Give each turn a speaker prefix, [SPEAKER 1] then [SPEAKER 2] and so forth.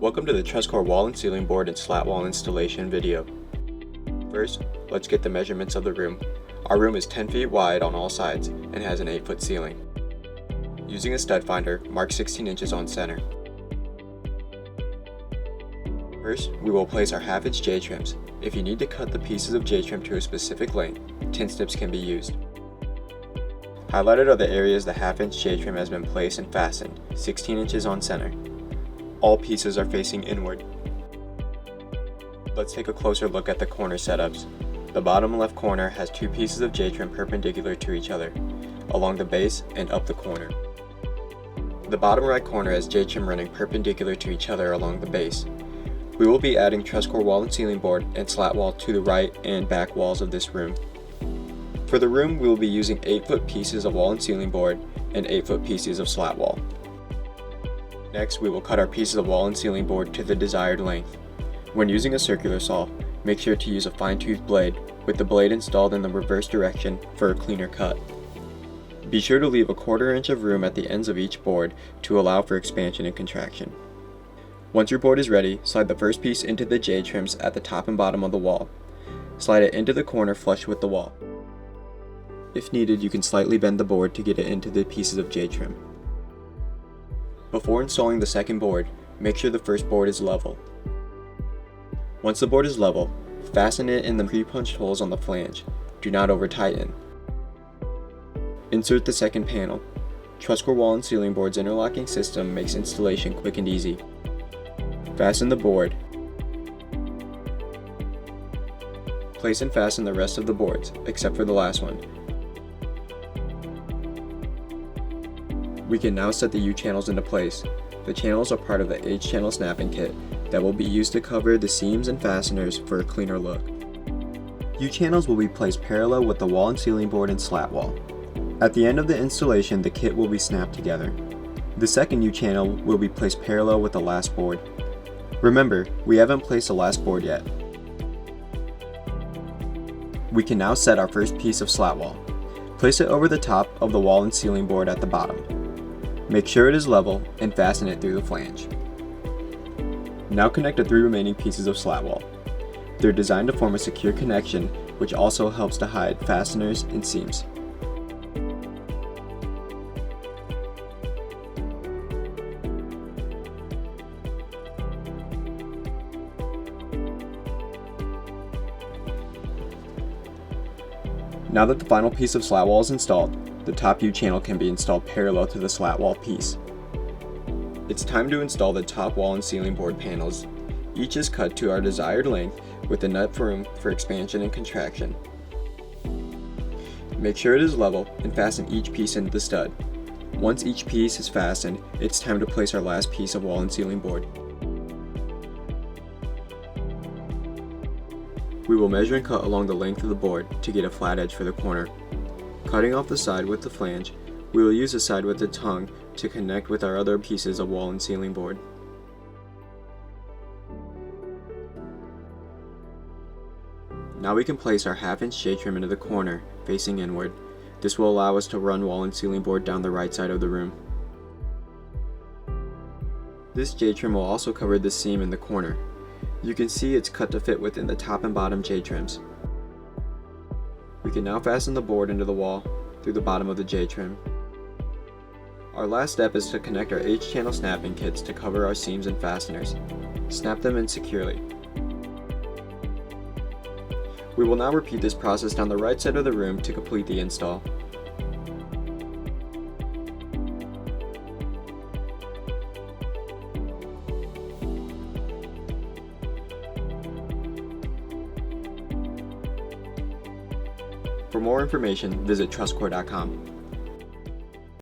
[SPEAKER 1] Welcome to the Trusscore Wall&CeilingBoard and SlatWall Installation video. First, let's get the measurements of the room. Our room is 10 feet wide on all sides and has an 8-foot ceiling. Using a stud finder, mark 16 inches on center. First, we will place our 1/2-inch J-trims. If you need to cut the pieces of J-trim to a specific length, 10 snips can be used. Highlighted are the areas the 1/2-inch J-trim has been placed and fastened, 16 inches on center. All pieces are facing inward. Let's take a closer look at the corner setups. The bottom left corner has 2 pieces of J-trim perpendicular to each other, along the base and up the corner. The bottom right corner has J-trim running perpendicular to each other along the base. We will be adding Trusscore Wall&CeilingBoard and SlatWall to the right and back walls of this room. For the room, we will be using 8-foot pieces of Wall&CeilingBoard and 8-foot pieces of SlatWall. Next, we will cut our pieces of Wall&CeilingBoard to the desired length. When using a circular saw, make sure to use a fine-tooth blade, with the blade installed in the reverse direction for a cleaner cut. Be sure to leave a 1/4 inch of room at the ends of each board to allow for expansion and contraction. Once your board is ready, slide the first piece into the J-trims at the top and bottom of the wall. Slide it into the corner flush with the wall. If needed, you can slightly bend the board to get it into the pieces of J-trim. Before installing the second board, make sure the first board is level. Once the board is level, fasten it in the pre-punched holes on the flange. Do not over-tighten. Insert the second panel. Trusscore Wall&CeilingBoard's interlocking system makes installation quick and easy. Fasten the board. Place and fasten the rest of the boards, except for the last one. We can now set the U-channels into place. The channels are part of the H-channel snapping kit that will be used to cover the seams and fasteners for a cleaner look. U-channels will be placed parallel with the Wall&CeilingBoard and SlatWall. At the end of the installation, the kit will be snapped together. The second U-channel will be placed parallel with the last board. Remember, we haven't placed the last board yet. We can now set our first piece of SlatWall. Place it over the top of the Wall&CeilingBoard at the bottom. Make sure it is level and fasten it through the flange. Now connect the 3 remaining pieces of SlatWall. They're designed to form a secure connection, which also helps to hide fasteners and seams. Now that the final piece of SlatWall is installed, the top U-channel can be installed parallel to the SlatWall piece. It's time to install the top Wall&CeilingBoard panels. Each is cut to our desired length with enough room for expansion and contraction. Make sure it is level and fasten each piece into the stud. Once each piece is fastened, it's time to place our last piece of Wall&CeilingBoard. We will measure and cut along the length of the board to get a flat edge for the corner. Cutting off the side with the flange, we will use the side with the tongue to connect with our other pieces of Wall&CeilingBoard. Now we can place our 1/2-inch J-trim into the corner, facing inward. This will allow us to run Wall&CeilingBoard down the right side of the room. This J-trim will also cover the seam in the corner. You can see it's cut to fit within the top and bottom J-trims. We can now fasten the board into the wall through the bottom of the J-trim. Our last step is to connect our H-channel snapping kits to cover our seams and fasteners. Snap them in securely. We will now repeat this process down the right side of the room to complete the install. For more information, visit Trusscore.com.